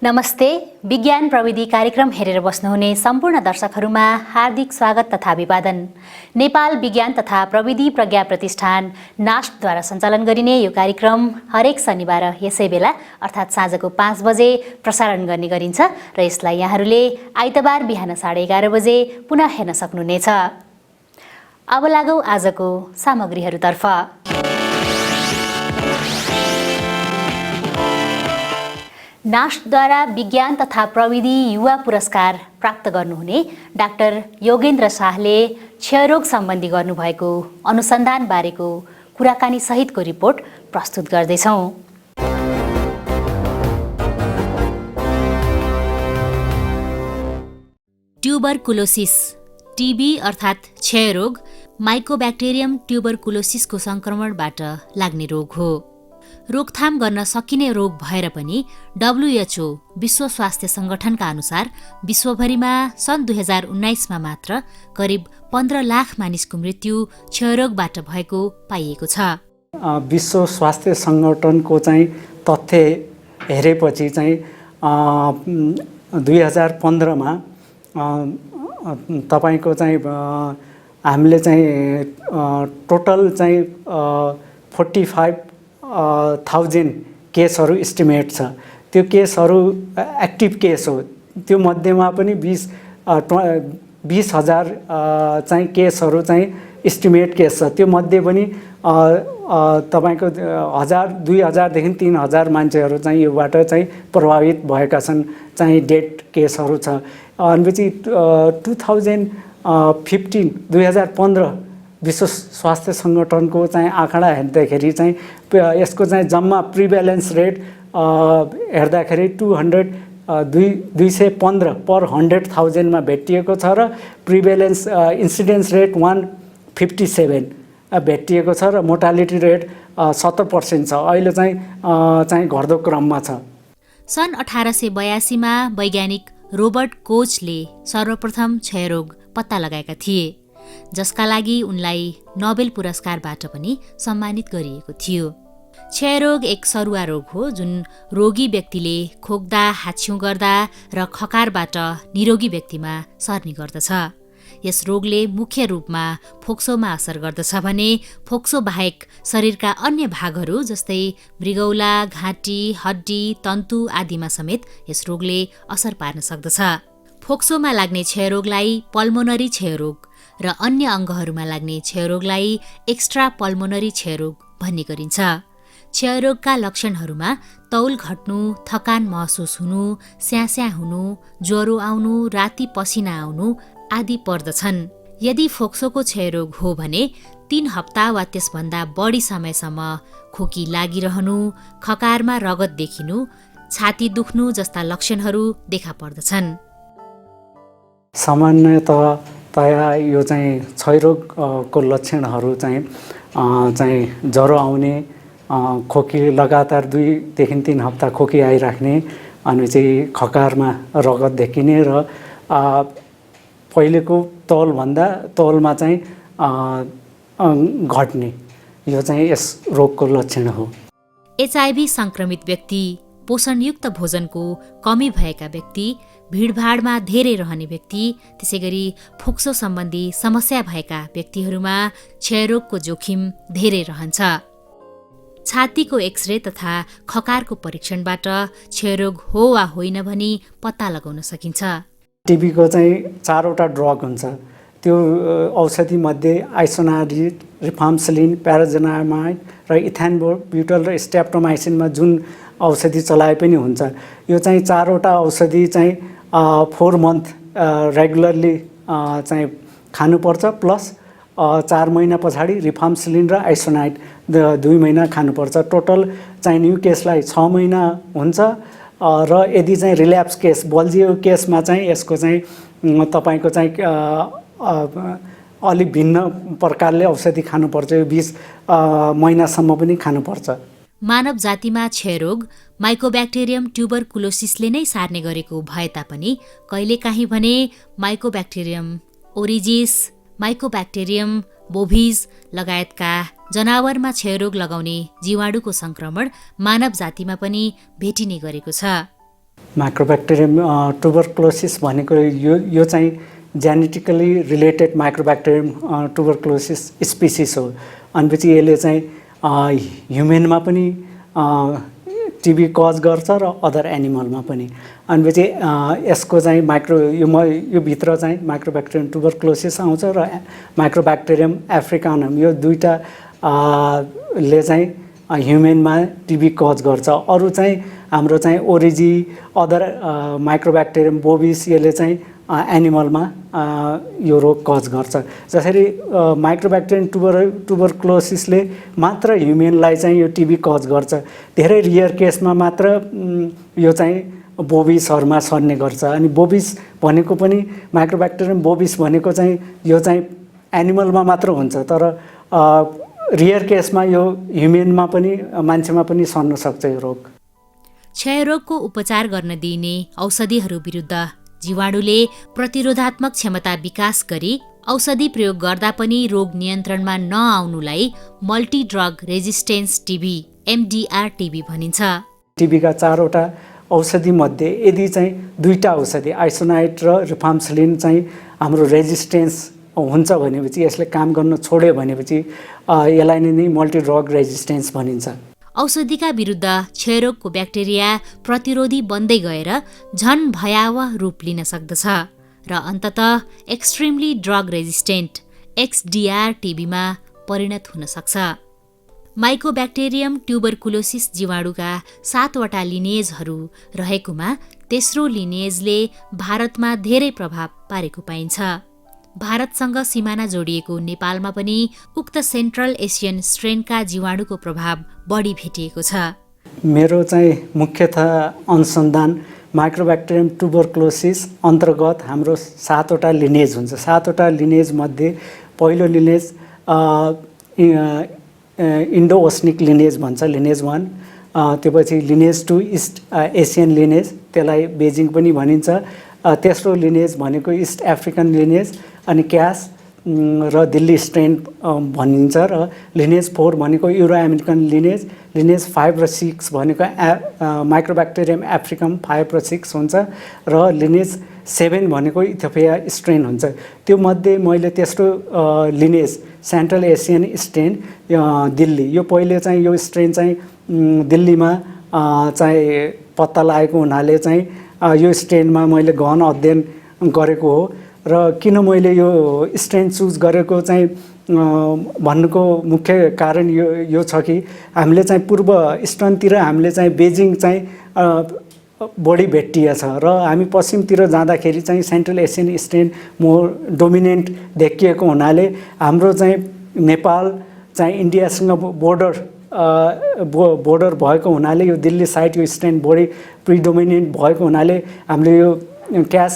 नमस्ते। विज्ञान प्रविधि कार्यक्रम हेरेर बस्नुहुने सम्पूर्ण दर्शकहरूमा हार्दिक स्वागत तथा अभिवादन। नेपाल विज्ञान तथा प्रविधि प्रज्ञा प्रतिष्ठान नास्टद्वारा सञ्चालन गरिने यो कार्यक्रम हरेक शनिबार यसै बेला अर्थात् साँझको 5 बजे प्रसारण गर्ने गरिन्छ र यसलाई यहाँहरूले आइतबार बिहान 11:30 बजे पुनः हेर्न सक्नुहुनेछ। अब लागौँ आजको सामग्रीहरूतर्फ। नास्टद्वारा विज्ञान तथा प्रविधि युवा पुरस्कार प्राप्त गर्नुहुने डाक्टर योगेन्द्र शाहले क्षयरोग सम्बन्धी गर्नुभएको अनुसन्धान बारेको कुराकानी सहितको रिपोर्ट प्रस्तुत गर्दैछौँ। ट्युबरकुलोसिस टिबी अर्थात् क्षयरोग माइकोब्याक्टेरियम ट्युबरकुलोसिसको संक्रमणबाट लाग्ने रोग हो। रोकथाम गर्न सकिने रोग भएर पनि WHO विश्व स्वास्थ्य संगठनका अनुसार विश्वभरिमा सन् 2019मा मात्र करिब 15 लाख मानिसको मृत्यु क्षयरोगबाट भएको पाइएको छ। विश्व स्वास्थ्य संगठनको चाहिँ तथ्य हेरेपछि चाहिँ 2015मा तपाईको चाहिँ हामीले चाहिँ टोटल चाहिँ 45,000 केसहरू इस्टिमेट छ। त्यो केसहरू एक्टिभ केस हो। त्यो मध्येमा पनि 20,000 चाहिँ केसहरू चाहिँ इस्टिमेट केस छ। त्यो मध्ये पनि तपाईको 1,000-2,000 देखि 3,000 मान्छेहरू चाहिँ योबाट चाहिँ प्रभावित भएका छन्, चाहिँ डेड केसहरू छ। अनिपछि 2015 विश्व स्वास्थ्य संगठनको चाहिँ आँकडा हेर्दाखेरि चाहिँ यसको चाहिँ जम्मा प्रिभेलेन्स रेट हेर्दाखेरि 215 पर 100,000मा भेटिएको छ र प्रिभेलेन्स इन्सिडेन्स रेट 157 भेटिएको छ र मोर्टालिटी रेट 70% छ। अहिले चाहिँ घट्दो क्रममा छ। सन् 1882मा वैज्ञानिक रोबर्ट कोचले सर्वप्रथम क्षयरोग पत्ता लगाएका थिए, जसका लागि उनलाई नोबेल पुरस्कारबाट पनि सम्मानित गरिएको थियो। क्षयरोग एक सरुवा रोग हो जुन रोगी व्यक्तिले खोक्दा, हाच्छिउँ गर्दा र खकारबाट निरोगी व्यक्तिमा सर्ने गर्दछ। यस रोगले मुख्य रूपमा फोक्सोमा असर गर्दछ भने फोक्सो बाहेक शरीरका अन्य भागहरू जस्तै मृगौला, घाँटी, हड्डी, तन्तु आदिमा समेत यस रोगले असर पार्न सक्दछ। फोक्सोमा लाग्ने क्षयरोगलाई पल्मोनरी क्षयरोग र अन्य अङ्गहरूमा लाग्ने क्षयरोगलाई एक्स्ट्रा पल्मोनरी क्षयरोग भन्ने गरिन्छ। क्षयरोगका लक्षणहरूमा तौल घट्नु, थकान महसुस हुनु, स्यास्या हुनु, ज्वरो आउनु, राति पसिना आउनु आदि पर्दछन्। यदि फोक्सोको क्षयरोग हो भने 3 हप्ता वा त्यसभन्दा बढी समयसम्म खोकी लागिरहनु, खकारमा रगत देखिनु, छाती दुख्नु जस्ता लक्षणहरू देखा पर्दछन्। सामान्यतया यो चाहिँ क्षयरोगको लक्षणहरू चाहिँ ज्वरो आउने, खोकी लगातार 2 देखि 3 हप्ता खोकी आइराख्ने, अनि चाहिँ खकारमा रगत देखिने र पहिलेको तौलमा चाहिँ घट्ने, यो चाहिँ यस रोगको लक्षण हो। HIV संक्रमित व्यक्ति, पोषणयुक्त भोजनको कमी भएका व्यक्ति, भिडभाडमा धेरै रहने व्यक्ति, त्यसैगरी फोक्सो सम्बन्धी समस्या भएका व्यक्तिहरूमा क्षयरोगको जोखिम धेरै रहन्छ। छातीको एक्सरे तथा खकारको परीक्षणबाट क्षयरोग हो वा होइन भनी पत्ता लगाउन सकिन्छ। टिबीको चाहिँ 4वटा ड्रग हुन्छ। त्यो औषधिमध्ये आइसोनाडिन, रिफाम्सिलिन, प्याराजोनामाइड र इथानब्युटल र स्ट्रेप्टोमाइसिनमा जुन औषधि चलाए पनि हुन्छ। यो चाहिँ 4वटा औषधि चाहिँ 4 मन्थ रेगुलरली चाहिँ खानुपर्छ, प्लस 4 महिना पछाडि रिफाम्सिलिन र आइसोनाइड 2 महिना खानुपर्छ। टोटल चाहिँ न्यू केसलाई 6 महिना हुन्छ र यदि चाहिँ रिल्याप्स केस, बल्जियो केसमा चाहिँ यसको चाहिँ तपाईँको चाहिँ अलिक भिन्न प्रकारले औषधि खानुपर्छ। यो 20 महिनासम्म पनि खानुपर्छ। मानव जातिमा क्षयरोग माइकोब्याक्टेरियम ट्युबरकुलोसिसले नै सार्ने गरेको भए तापनि कहिलेकाहीँ भने माइकोब्याक्टेरियम ओरिजिस, माइकोब्याक्टेरियम बोभिज लगायतका जनावरमा क्षयरोग लगाउने जीवाणुको संक्रमण मानव जातिमा पनि भेटिने गरेको छ। माइक्रोब्याक्टेरियम ट्युबरक्लोसिस भनेको यो चाहिँ जेनेटिकली रिलेटेड माइक्रोब्याक्टेरियम ट्युबरक्लोसिस स्पिसिस हो। अनिपछि यसले चाहिँ ह्युमनमा पनि टिबी कज गर्छ र अदर एनिमलमा पनि। अनिपछि यसको चाहिँ यो भित्र चाहिँ माइक्रोब्याक्टेरियम ट्युबरक्लोसिस आउँछ र माइक्रोब्याक्टेरियम एफ्रिकानम, यो दुईटा ले चाहिँ ह्युमनमा टिबी कज गर्छ। अरू चाहिँ हाम्रो चाहिँ ओरिजी, अदर माइक्रोब्याक्टेरियम बोबिस, यसले चाहिँ एनिमलमा यो रोग कज गर्छ। जसरी माइक्रोब्याक्टेरियम ट्युबरक्लोसिसले मात्र ह्युमनलाई चाहिँ यो टिबी कज गर्छ। धेरै रियर केसमा मात्र यो चाहिँ बोबिसहरूमा सर्ने गर्छ। अनि बोबिस भनेको पनि माइक्रोब्याक्टेरियम बोबिस भनेको चाहिँ यो चाहिँ एनिमलमा मात्र हुन्छ, तर रियर केसमा यो ह्युमनमा पनि मान्छेमा पनि सर्न सक्छ यो रोग। क्षयरोगको उपचार गर्न दिइने औषधिहरू विरुद्ध जीवाणुले प्रतिरोधात्मक क्षमता विकास गरी औषधि प्रयोग गर्दा पनि रोग नियन्त्रणमा नआउनुलाई multi drug resistance TB MDR TB भनिन्छ। टिबीका 4वटा औषधिमध्ये यदि चाहिँ 2टा औषधि आइसोनाइट र रिफाम्सलिन चाहिँ हाम्रो रेजिस्टेन्स हुन्छ भनेपछि, यसले काम गर्न छोड्यो भनेपछि यसलाई नै मल्टी ड्रग रेजिस्टेन्स भनिन्छ। औषधिका विरुद्ध क्षयरोगको ब्याक्टेरिया प्रतिरोधी बन्दै गएर झन भयावह रूप लिन सक्दछ र अन्ततः एक्सट्रिमली ड्रग रेजिस्टेन्ट XDR टिबीमा परिणत हुन सक्छ। माइकोब्याक्टेरियम ट्युबरकुलोसिस जीवाणुका 7वटा लिनेजहरू रहेकोमा तेस्रो लिनेजले भारतमा धेरै प्रभाव पारेको पाइन्छ। भारतसँग सिमाना जोडिएको नेपालमा पनि उक्त सेन्ट्रल एसियन स्ट्रेनका जीवाणुको प्रभाव बढी भेटिएको छ। मेरो चाहिँ मुख्यतः अनुसन्धान माइक्रोब्याक्टेरियम ट्युबरक्लोसिस अन्तर्गत हाम्रो 7वटा लिनेज हुन्छ। 7वटा लिनेज मध्ये पहिलो लिनेज इन्डो ओस्निक लिनेज भन्छ, लिनेज 1। त्यसपछि लिनेज 2 इस्ट एसियन लिनेज, त्यसलाई बेजिङ पनि भनिन्छ। तेस्रो लिनेज भनेको इस्ट अफ्रिकन लिनेज अनि क्यास र दिल्ली स्ट्रेन भनिन्छ। र लिनेज 4 भनेको युरो अमेरिकन लिनेज। लिनेज 5 र 6 भनेको माइक्रोब्याक्टेरियम एफ्रिकम 5 र 6 हुन्छ। र लिनेज 7 भनेको इथियोपिया स्ट्रेन हुन्छ। त्यो मध्ये मैले तेस्रो lineage central Asian strain Delhi, यो पहिले चाहिँ यो स्ट्रेन चाहिँ दिल्लीमा चाहिँ पत्ता लागेको हुनाले चाहिँ यो स्ट्रेनमा मैले गहन अध्ययन गरेको हो। र किन मैले यो स्ट्रेन चुज गरेको चाहिँ भन्नुको मुख्य कारण यो छ कि हामीले चाहिँ पूर्व इस्टर्नतिर हामीले चाहिँ बेजिङ चाहिँ बढी भेटिएछ र हामी पश्चिमतिर जाँदाखेरि चाहिँ central Asian strain more dominant देखिएको हुनाले हाम्रो चाहिँ नेपाल चाहिँ इन्डियासँग बोर्डर भएको हुनाले यो दिल्ली साइड यो स्ट्रेन बढी प्रिडोमिनेन्ट भएको हुनाले हामीले यो क्यास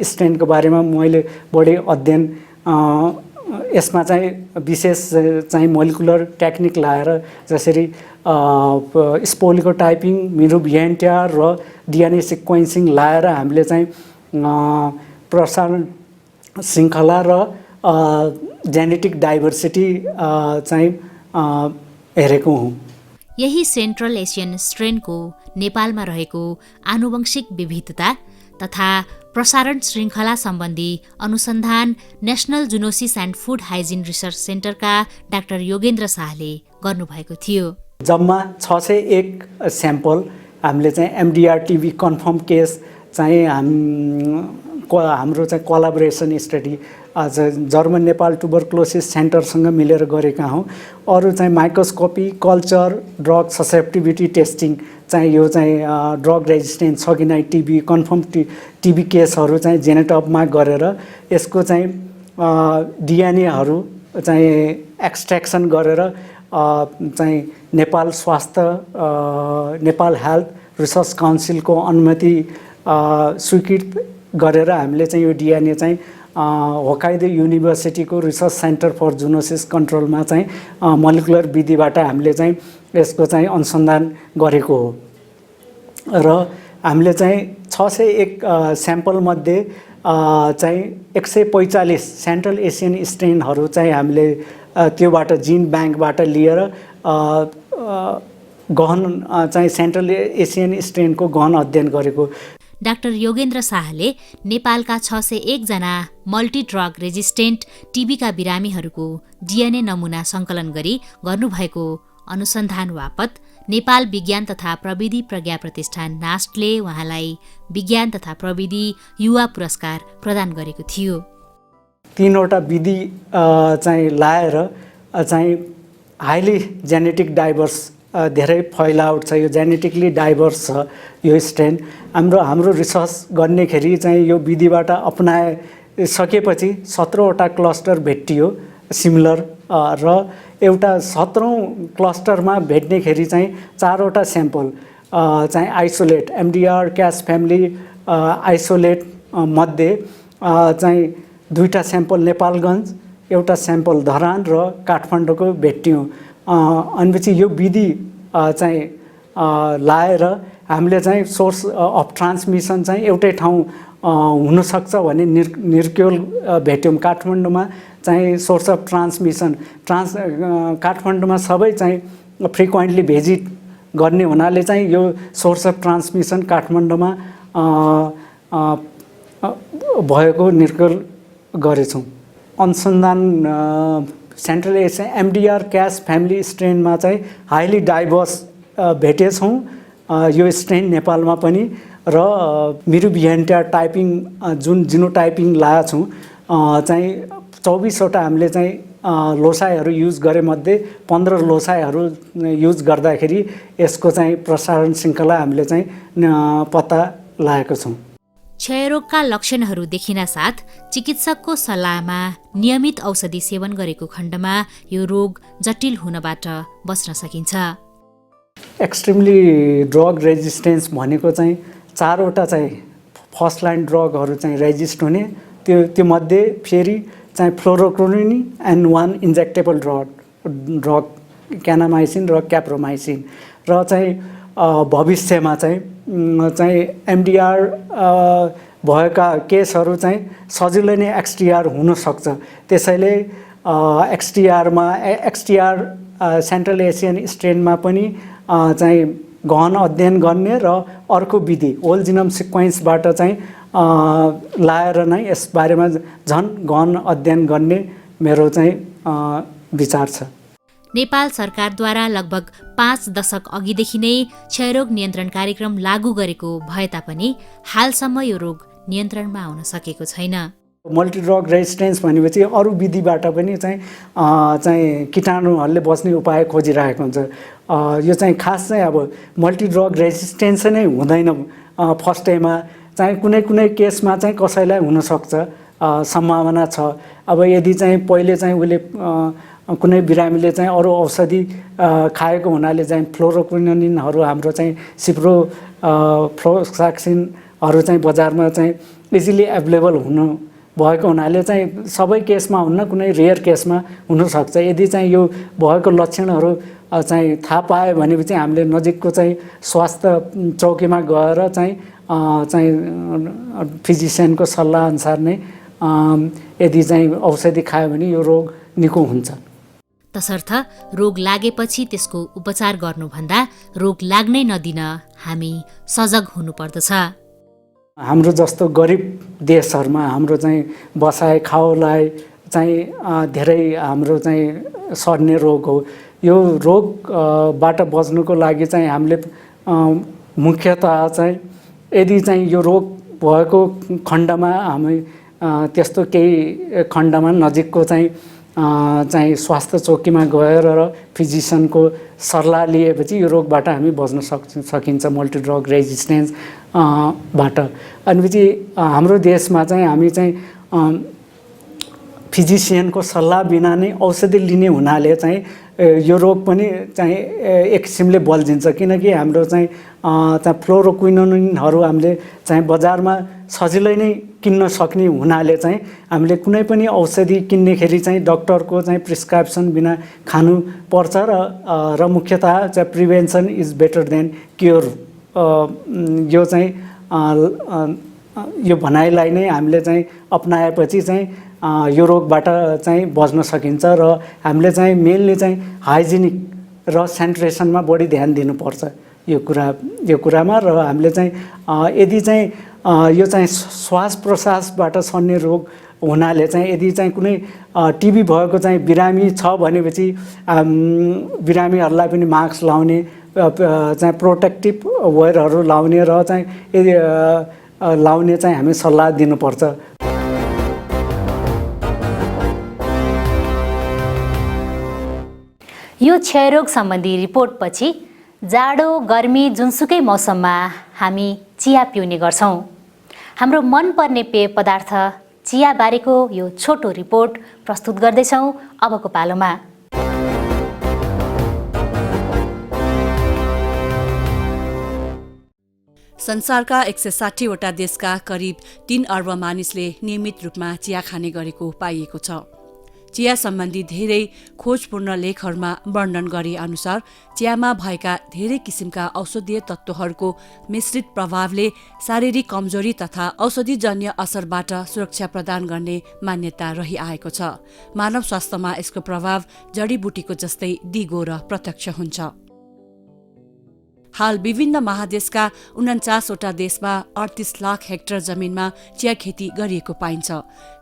स्ट्रेनको बारेमा मैले बढी अध्ययन, यसमा चाहिँ विशेष चाहिँ मोलिकुलर टेक्निक लाएर जसरी स्पोलिको टाइपिङ, मिरुभिएन्टिआर र डिएनए सिक्वेन्सिङ लाएर हामीले चाहिँ प्रसारण श्रृङ्खला र जेनेटिक डाइभर्सिटी चाहिँ हेरेको हुँ। यही सेन्ट्रल एसियन स्ट्रेनको नेपालमा रहेको आनुवंशिक विविधता तथा प्रसारण श्रृङ्खला सम्बन्धी अनुसन्धान national zoonosis and food hygiene research सेन्टरका डाक्टर योगेन्द्र शाहले गर्नुभएको थियो। जम्मा 601 स्याम्पल हामीले चाहिँ MDR टिबी कन्फर्म केस चाहिँ हाम्रो चाहिँ कोलाबोरेसन स्टडी आज जर्मन नेपाल ट्युबरक्लोसिस सेन्टरसँग मिलेर गरेका हौँ। अरू चाहिँ माइक्रोस्कोपी, कल्चर, ड्रग ससेप्टिभिटी टेस्टिङ चाहिँ यो चाहिँ ड्रग रेजिस्टेन्ट छ कि नै टिबी कन्फर्म टिबी केसहरू चाहिँ जेनेटअपमा गरेर यसको चाहिँ डिएनएहरू चाहिँ एक्सट्र्याक्सन गरेर चाहिँ नेपाल स्वास्थ्य नेपाल हेल्थ रिसर्च काउन्सिलको अनुमति स्वीकृत गरेर हामीले चाहिँ यो डिएनए चाहिँ होकाइदो युनिभर्सिटीको रिसर्च सेन्टर फर जुनोसिस कन्ट्रोलमा चाहिँ मोलिकुलर विधिबाट हामीले चाहिँ यसको चाहिँ अनुसन्धान गरेको हो। र हामीले चाहिँ 601 स्याम्पलमध्ये चाहिँ 145 सेन्ट्रल एसियन स्ट्रेनहरू चाहिँ हामीले त्योबाट जिन ब्याङ्कबाट लिएर गहन चाहिँ सेन्ट्रल एसियन स्ट्रेनको गहन अध्ययन गरेको। डाक्टर योगेन्द्र शाहले नेपालका 601 जना मल्टिड्रग रेजिस्टेन्ट टिबीका बिरामीहरूको डिएनए नमुना सङ्कलन गरी गर्नुभएको अनुसन्धान बापत नेपाल विज्ञान तथा प्रविधि प्रज्ञा प्रतिष्ठान नास्टले उहाँलाई विज्ञान तथा प्रविधि युवा पुरस्कार प्रदान गरेको थियो। 3वटा विधि चाहिँ लाएर चाहिँ हाइली जेनेटिक डाइभर्स धेरै फैलावट छ, यो जेनेटिकली डाइभर्स छ यो स्ट्रेन। हाम्रो रिसर्च गर्नेखेरि चाहिँ यो विधिबाट अपनाइसकेपछि 17वटा क्लस्टर भेटियो सिमिलर, र एउटा 17औं क्लस्टरमा भेट्नेखेरि चाहिँ 4वटा स्याम्पल चाहिँ आइसोलेट एमडिआर क्यास फ्यामिली आइसोलेट मध्ये चाहिँ 2टा स्याम्पल नेपालगञ्ज, एउटा स्याम्पल धरान र काठमाडौँको भेट्यौँ। अनिपछि यो विधि चाहिँ लाएर हामीले चाहिँ सोर्स अफ ट्रान्समिसन चाहिँ एउटै ठाउँ हुनसक्छ भन्ने निर्क्युल भेट्यौँ। काठमाडौँमा चाहिँ सोर्स अफ ट्रान्समिसन काठमाडौँमा सबै चाहिँ फ्रिक्वेन्टली भिजिट गर्ने हुनाले चाहिँ यो सोर्स अफ ट्रान्समिसन काठमाडौँमा भएको निर्क्युल गरेछौँ। अनुसन्धान सेन्ट्रल एसिया एमडिआर क्यास फ्यामिली स्ट्रेनमा चाहिँ हाइली डाइभर्स भेटेछौँ यो स्ट्रेन नेपालमा पनि, र मिरुबिहेन्टिया टाइपिङ जुन जिनोटाइपिङ लाएको छौँ चाहिँ 24वटा हामीले चाहिँ लोसाइहरू युज गरेमध्ये 15 लोसाइहरू युज गर्दाखेरि यसको चाहिँ प्रसारण श्रृङ्खला हामीले चाहिँ पत्ता लगाएको छौँ। क्षयरोगका लक्षणहरू देखिन साथ चिकित्सकको सल्लाहमा नियमित औषधि सेवन गरेको खण्डमा यो रोग जटिल हुनबाट बच्न सकिन्छ। एक्सट्रिमली ड्रग रेजिस्टेन्स भनेको चाहिँ 4वटा चाहिँ फर्स्ट लाइन ड्रगहरू चाहिँ रेजिस्ट हुने, त्यो मध्ये फेरि चाहिँ फ्लोरोक्विनिन एन्ड 1 इन्जेक्टेबल ड्रग क्यानामाइसिन र क्याप्रोमाइसिन, र चाहिँ भविष्यमा चाहिँ एमडिआर भएका केसहरू चाहिँ सजिलै नै एक्सटिआर हुनसक्छ। त्यसैले एक्सटिआर सेन्ट्रल एसियन स्ट्रेनमा पनि चाहिँ गहन अध्ययन गर्ने र अर्को विधि होल जिनोम सिक्वेन्सबाट चाहिँ लाएर नै यसबारेमा झन् गहन अध्ययन गर्ने मेरो चाहिँ विचार छ। नेपाल सरकारद्वारा लगभग 5 दशक अघिदेखि नै क्षयरोग नियन्त्रण कार्यक्रम लागू गरेको भए तापनि हालसम्म यो रोग नियन्त्रणमा आउन सकेको छैन। मल्टिड्रग रेजिस्टेन्स भनेपछि अरू विधिबाट पनि चाहिँ कीटाणुहरूले बस्ने उपाय खोजिरहेको हुन्छ। यो चाहिँ खास चाहिँ अब मल्टिड्रग रेजिस्टेन्स नै हुँदैन फर्स्टैमा, चाहिँ कुनै केसमा चाहिँ कसैलाई हुनसक्छ, सम्भावना छ। अब यदि चाहिँ पहिले चाहिँ उसले कुनै बिरामीले चाहिँ अरू औषधि खाएको हुनाले चाहिँ फ्लोरोक्विनिनहरू हाम्रो चाहिँ फ्लोक्सासिनहरू चाहिँ बजारमा चाहिँ इजिली एभाइलेबल हुनु भएको हुनाले चाहिँ सबै केसमा हुन्न, कुनै रेयर केसमा हुनसक्छ। यदि चाहिँ यो भएको लक्षणहरू चाहिँ थाहा पायो भनेपछि हामीले नजिकको चाहिँ स्वास्थ्य चौकीमा गएर चाहिँ फिजिसियनको सल्लाहअनुसार नै यदि चाहिँ औषधि खायो भने यो रोग निको हुन्छ। तसर्थ रोग लागेपछि त्यसको उपचार गर्नुभन्दा रोग लाग्नै नदिन हामी सजग हुनुपर्दछ। हाम्रो जस्तो गरिब देशहरूमा हाम्रो चाहिँ बसाइ खाओलाई चाहिँ धेरै हाम्रो चाहिँ सर्ने रोग हो। यो रोगबाट बच्नुको लागि चाहिँ हामीले मुख्यतः चाहिँ यदि चाहिँ यो रोग भएको खण्डमा हामी त्यस्तो केही खण्डमा नजिकको चाहिँ स्वास्थ्य चौकीमा गएर र फिजिसियनको सल्लाह लिएपछि यो रोगबाट हामी बच्न सकिन्छ मल्टिड्रग रेजिस्टेन्स बाट। अनिपछि हाम्रो देशमा चाहिँ हामी चाहिँ फिजिसियनको सल्लाह बिना नै औषधि लिने हुनाले चाहिँ यो रोग पनि चाहिँ एक किसिमले बल्झिन्छ, किनकि हाम्रो चाहिँ फ्लोरोक्विनिनहरू हामीले चाहिँ बजारमा सजिलै नै किन्न सक्ने हुनाले चाहिँ हामीले कुनै पनि औषधि किन्नेखेरि चाहिँ डक्टरको चाहिँ प्रिस्क्रिप्सन बिना खानु पर्छ र मुख्यतः चाहिँ prevention is better than cure, यो चाहिँ यो भनाइलाई नै हामीले चाहिँ अपनाएपछि चाहिँ यो रोगबाट चाहिँ बच्न सकिन्छ। र हामीले चाहिँ मेनली चाहिँ हाइजिनिक र सेन्ट्रेसनमा बढी ध्यान दिनुपर्छ यो कुरामा। र हामीले चाहिँ यदि चाहिँ यो चाहिँ श्वास प्रश्वासबाट सर्ने रोग हुनाले चाहिँ यदि चाहिँ कुनै टिबी भएको चाहिँ बिरामी छ भनेपछि बिरामीहरूलाई पनि मास्क लाउने, चाहिँ प्रोटेक्टिभ वेयरहरू लाउने र चाहिँ यदि लाउने चाहिँ हामी सल्लाह दिनुपर्छ। यो क्षयरोग सम्बन्धी रिपोर्टपछि जाडो गर्मी जुनसुकै मौसममा हामी चिया पिउने गर्छौँ। हाम्रो मनपर्ने पेय पदार्थ चिया बारेको यो छोटो रिपोर्ट प्रस्तुत गर्दैछौँ अबको पालोमा। संसारका 160 वटा देशका करिब 3 अर्ब मानिसले नियमित रूपमा चिया खाने गरेको पाइएको छ। चिया सम्बन्धी धेरै खोजपूर्ण लेखहरूमा वर्णन गरे अनुसार चियामा भएका धेरै किसिमका औषधीय तत्त्वहरूको मिश्रित प्रभावले शारीरिक कमजोरी तथा औषधिजन्य असरबाट सुरक्षा प्रदान गर्ने मान्यता रहिआएको छ। मानव स्वास्थ्यमा यसको प्रभाव जडीबुटीको जस्तै दिगो र प्रत्यक्ष हुन्छ। हाल विभिन्न महादेशका 49 वटा देशमा 38 लाख हेक्टर जमिनमा चिया खेती गरिएको पाइन्छ।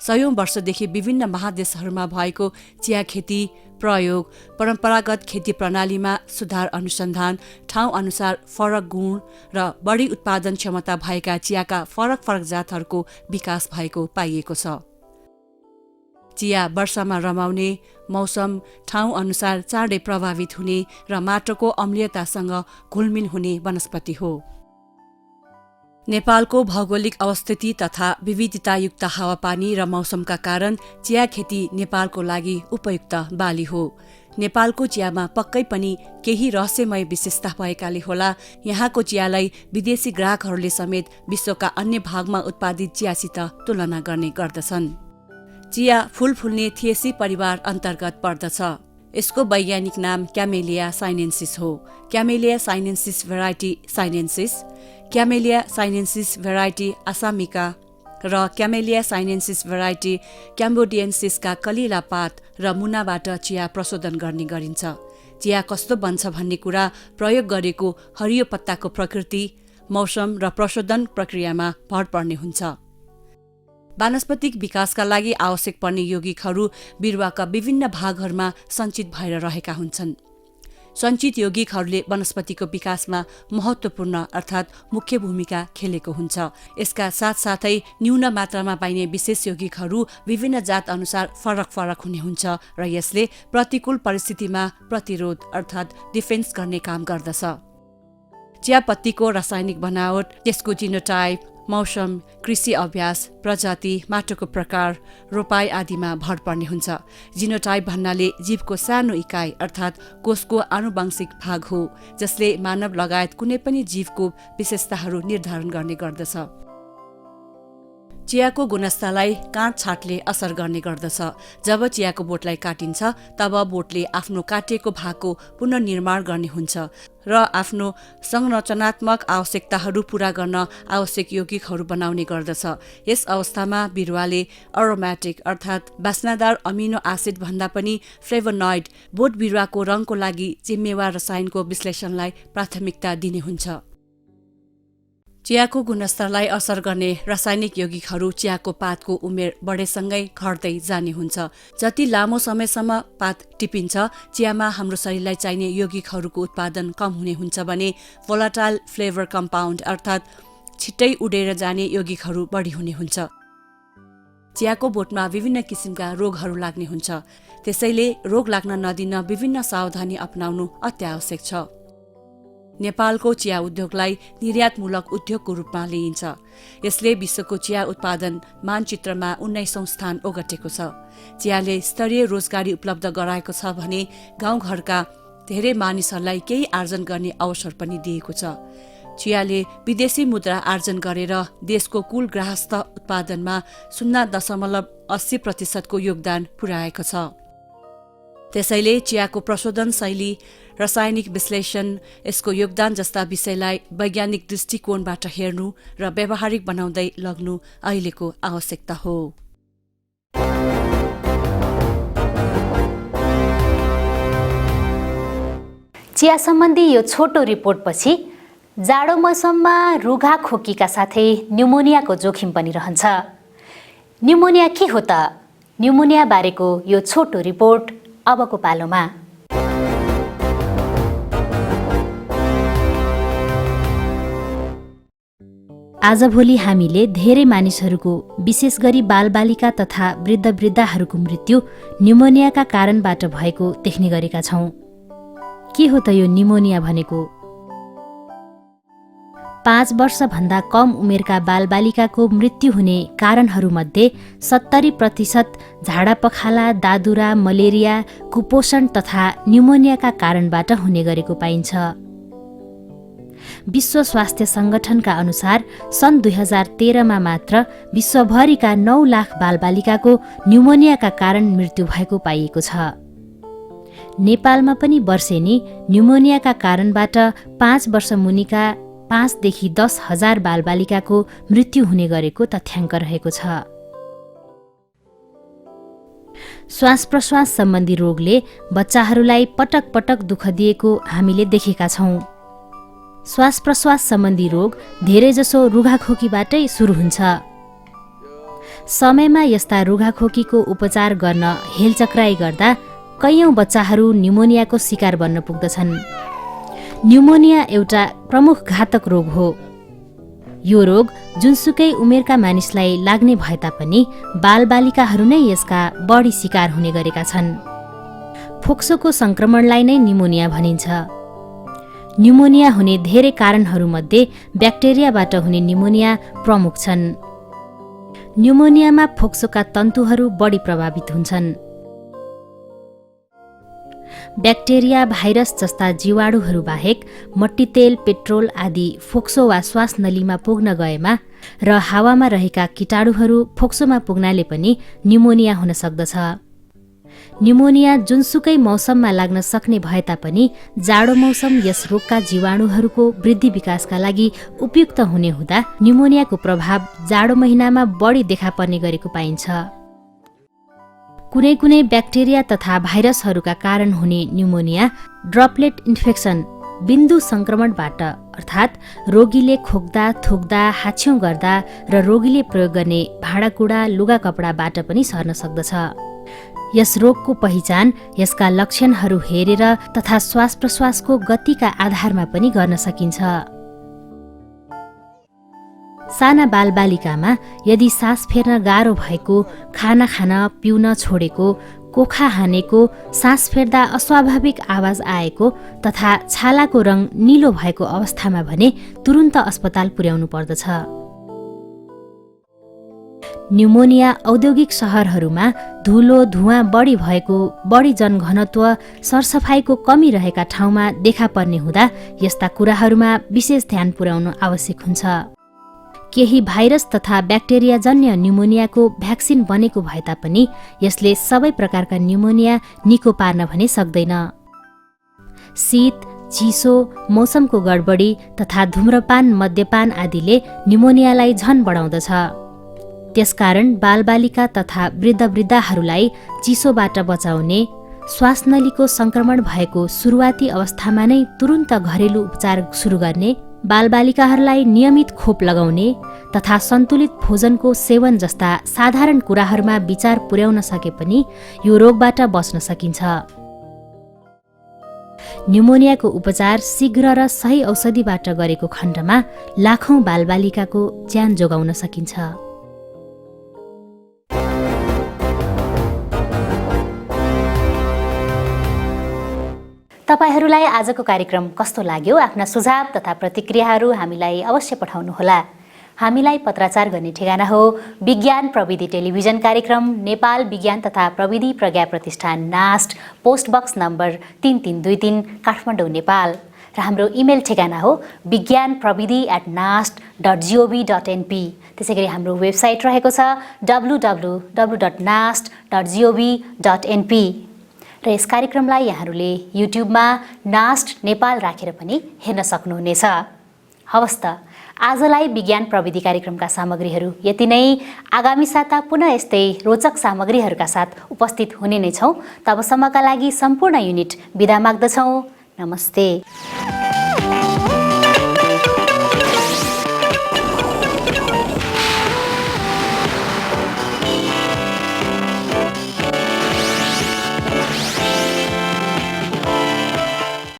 100औं वर्षदेखि विभिन्न महादेशहरूमा भएको चिया खेती प्रयोग, परम्परागत खेती प्रणालीमा सुधार, अनुसन्धान, ठाउँ अनुसार फरक गुण र बढी उत्पादन क्षमता भएका चियाका फरक फरक जातहरूको विकास भएको पाइएको छ। चिया वर्षामा रमाउने, मौसम ठाउँ अनुसार चाँडै प्रभावित हुने र माटोको अम्लीयतासँग घुलमिल हुने वनस्पति हो। नेपालको भौगोलिक अवस्थिति तथा विविधतायुक्त हावापानी र मौसमका कारण चिया खेती नेपालको लागि उपयुक्त बाली हो। नेपालको चियामा पक्कै पनि केही रहस्यमय विशेषता भएकाले होला यहाँको चियालाई विदेशी ग्राहकहरूले समेत विश्वका अन्य भागमा उत्पादित चियासित तुलना गर्ने गर्दछन्। चिया फूल फुल्ने थिएसी परिवार अन्तर्गत पर्दछ। यसको वैज्ञानिक नाम क्यामेलिया साइनेन्सिस हो। Camellia sinensis variety sinensis, Camellia sinensis variety असामिका र क्यामेलिया साइनेन्सिस भेराइटी क्याम्बोडियन्सिसका कलिला पात र मुनाबाट चिया प्रशोधन गर्ने गरिन्छ। चिया कस्तो बन्छ भन्ने कुरा प्रयोग गरेको हरियो पत्ताको प्रकृति, मौसम र प्रशोधन प्रक्रियामा भर पर्ने हुन्छ। वानस्पतिक विकासका लागि आवश्यक पर्ने यौगिकहरू बिरुवाका विभिन्न भागहरूमा सञ्चित भएर रहेका हुन्छन्। सञ्चित यौगिकहरूले वनस्पतिको विकासमा महत्त्वपूर्ण अर्थात् मुख्य भूमिका खेलेको हुन्छ। यसका साथसाथै न्यून मात्रामा पाइने विशेष यौगिकहरू विभिन्न जात अनुसार फरक फरक हुने हुन्छ र यसले प्रतिकूल परिस्थितिमा प्रतिरोध अर्थात् डिफेन्स गर्ने काम गर्दछ। चियापत्तीको रासायनिक बनावट, त्यसको जिनोटाइप, मौसम, कृषि अभ्यास, प्रजाति, माटोको प्रकार, रोपाई आदिमा भर पर्ने हुन्छ। जिनोटाइप भन्नाले जीवको सानो इकाइ अर्थात् कोषको आनुवंशिक भाग हो जसले मानव लगायत कुनै पनि जीवको विशेषताहरू निर्धारण गर्ने गर्दछ। चियाको गुणस्तरलाई काँट छाटले असर गर्ने गर्दछ। जब चियाको बोटलाई काटिन्छ तब बोटले आफ्नो काटिएको भागको पुनर्निर्माण गर्ने हुन्छ र आफ्नो संरचनात्मक आवश्यकताहरू पूरा गर्न आवश्यक यौगिकहरू बनाउने गर्दछ। यस अवस्थामा बिरुवाले अरोम्याटिक अर्थात् बास्नादार अमिनो एसिड भन्दा पनि फ्लेभोनोइड बोट बिरुवाको रङको लागि जिम्मेवार रसायनको विश्लेषणलाई प्राथमिकता दिने हुन्छ। चियाको गुणस्तरलाई असर गर्ने रासायनिक यौगिकहरू चियाको पातको उमेर बढेसँगै घट्दै जाने हुन्छ। जति लामो समयसम्म पात टिपिन्छ चियामा हाम्रो शरीरलाई चाहिने यौगिकहरूको उत्पादन कम हुने हुन्छ भने भोलाटाइल फ्लेभर कम्पाउन्ड अर्थात् छिट्टै उडेर जाने यौगिकहरू बढी हुने हुन्छ। चियाको बोटमा विभिन्न किसिमका रोगहरू लाग्ने हुन्छ। त्यसैले रोग लाग्न नदिन विभिन्न सावधानी अपनाउनु अत्यावश्यक छ। नेपालको चिया उद्योगलाई निर्यातमूलक उद्योगको रूपमा लिइन्छ। यसले विश्वको चिया उत्पादन मानचित्रमा 19औं स्थान ओगटेको छ। चियाले स्तरीय रोजगारी उपलब्ध गराएको छ भने गाउँघरका धेरै मानिसहरूलाई केही आर्जन गर्ने अवसर पनि दिएको छ। चियाले विदेशी मुद्रा आर्जन गरेर देशको कुल गृहस्थ उत्पादनमा 0.80% योगदान पुर्याएको छ। त्यसैले चियाको प्रशोधन शैली, रासायनिक विश्लेषण, यसको योगदान जस्ता विषयलाई वैज्ञानिक दृष्टिकोणबाट हेर्नु र व्यावहारिक बनाउँदै लग्नु अहिलेको आवश्यकता हो। चिया सम्बन्धी यो छोटो रिपोर्टपछि जाडो मौसममा रुघा खोकीका साथै न्युमोनियाको जोखिम पनि रहन्छ। न्युमोनिया के हो त? न्युमोनिया बारेको यो छोटो रिपोर्ट अबको पालोमा। आजभोलि हामीले धेरै मानिसहरूको विशेष गरी बालबालिका तथा वृद्धवृद्धाहरूको मृत्यु न्युमोनियाका कारणबाट भएको देख्ने गरेका छौँ। के हो त यो न्युमोनिया भनेको? 5 वर्षभन्दा कम उमेरका बालबालिकाको मृत्यु हुने कारणहरूमध्ये 70% झाडापखाला, दादुरा, मलेरिया, कुपोषण तथा न्युमोनियाका कारणबाट हुने गरेको पाइन्छ। विश्व स्वास्थ्य सङ्गठनका अनुसार सन् 2013मा मात्र विश्वभरिका 9 लाख बालबालिकाको न्युमोनियाका कारण मृत्यु भएको पाइएको छ। नेपालमा पनि वर्षेनी न्युमोनियाका कारणबाट 5 वर्ष मुनिका 5 देखि 10 हजार बालबालिकाको मृत्यु हुने गरेको तथ्याङ्क रहेको छ। श्वास प्रश्वास सम्बन्धी रोगले बच्चाहरूलाई पटक पटक दुःख दिएको हामीले देखेका छौँ। श्वास प्रश्वास सम्बन्धी रोग धेरैजसो रुघाखोकीबाटै सुरु हुन्छ। समयमा यस्ता रुघाखोकीको उपचार गर्न हेलचक्राइ गर्दा कैयौं बच्चाहरू न्युमोनियाको शिकार बन्न पुग्दछन्। न्युमोनिया एउटा प्रमुख घातक रोग हो। यो रोग जुनसुकै उमेरका मानिसलाई लाग्ने भए तापनि बालबालिकाहरू नै यसका बढी शिकार हुने गरेका छन्। फोक्सोको संक्रमणलाई नै न्युमोनिया भनिन्छ। न्युमोनिया हुने धेरै कारणहरूमध्ये ब्याक्टेरियाबाट हुने न्युमोनिया प्रमुख छन्। न्युमोनियामा फोक्सोका तन्तुहरू बढी प्रभावित हुन्छन्। ब्याक्टेरिया, भाइरस जस्ता जीवाणुहरू बाहेक मट्टीतेल, पेट्रोल आदि फोक्सो वा श्वास नलीमा पुग्न गएमा र हावामा रहेका कीटाणुहरू फोक्सोमा पुग्नाले पनि न्युमोनिया हुन सक्दछ। न्युमोनिया जुनसुकै मौसममा लाग्न सक्ने भए तापनि जाडो मौसम यस रोगका जीवाणुहरूको वृद्धि विकासका लागि उपयुक्त हुने हुँदा न्युमोनियाको प्रभाव जाडो महिनामा बढी देखा पर्ने गरेको पाइन्छ। कुनै कुनै ब्याक्टेरिया तथा भाइरसहरूका कारण हुने न्युमोनिया ड्रपलेट इन्फेक्सन, बिन्दु संक्रमणबाट अर्थात् रोगीले खोक्दा, थुक्दा, हाछ्यौं गर्दा र रोगीले प्रयोग गर्ने भाँडाकुँडा, लुगा कपडाबाट पनि सर्न सक्दछ। यस रोगको पहिचान यसका लक्षणहरू हेरेर तथा श्वास प्रश्वासको गतिका आधारमा पनि गर्न सकिन्छ। साना बालबालिकामा यदि सास फेर्न गाह्रो भएको, खाना खान पिउन छोडेको, कोखा हानेको, सास फेर्दा अस्वाभाविक आवाज आएको तथा छालाको रङ निलो भएको अवस्थामा भने तुरुन्त अस्पताल पुर्याउनु पर्दछ। न्युमोनिया औद्योगिक शहरहरूमा धुलो, धुवाँ बढी भएको, बढी जनघनत्व, सरसफाइको कमी रहेका ठाउँमा देखा पर्ने हुँदा यस्ता कुराहरूमा विशेष ध्यान पुर्याउनु आवश्यक हुन्छ। केही भाइरस तथा ब्याक्टेरियाजन्य न्युमोनियाको भ्याक्सिन बनेको भए तापनि यसले सबै प्रकारका न्युमोनिया निको पार्न भने सक्दैन। शीत, चिसो, मौसमको गडबडी तथा धूम्रपान, मद्यपान आदिले न्युमोनियालाई झन बढाउँदछ। त्यसकारण बालबालिका तथा वृद्धवृद्धाहरूलाई चिसोबाट बचाउने, श्वासनलीको संक्रमण भएको सुरुवाती अवस्थामा नै तुरुन्त घरेलु उपचार सुरु गर्ने, बालबालिकाहरूलाई नियमित खोप लगाउने तथा सन्तुलित भोजनको सेवन जस्ता साधारण कुराहरूमा विचार पुर्याउन सके पनि यो रोगबाट बच्न सकिन्छ। न्युमोनियाको उपचार शीघ्र र सही औषधिबाट गरेको खण्डमा लाखौं बालबालिकाको ज्यान जोगाउन सकिन्छ। तपाईहरूलाई आजको कार्यक्रम कस्तो लाग्यो? आफ्ना सुझाव तथा प्रतिक्रियाहरू हामीलाई अवश्य पठाउनुहोला। हामीलाई पत्राचार गर्ने ठेगाना हो विज्ञान प्रविधि टेलिभिजन कार्यक्रम, नेपाल विज्ञान तथा प्रविधि प्रज्ञा प्रतिष्ठान, NAST, post box number 3323, Kathmandu, Nepal. र हाम्रो इमेल ठेगाना हो vigyanpravidi@nast.gov.np। त्यसै गरी हाम्रो वेबसाइट रहेको छ www.nast.gov.np। र यस कार्यक्रमलाई यहाँहरूले युट्युबमा नास्ट नेपाल राखेर पनि हेर्न सक्नुहुनेछ। हवस् त, आजलाई विज्ञान प्रविधि कार्यक्रमका सामग्रीहरू यति नै। आगामी साता पुनः यस्तै रोचक सामग्रीहरूका साथ उपस्थित हुने नै छौँ। तबसम्मका लागि सम्पूर्ण युनिट बिदा माग्दछौँ। नमस्ते।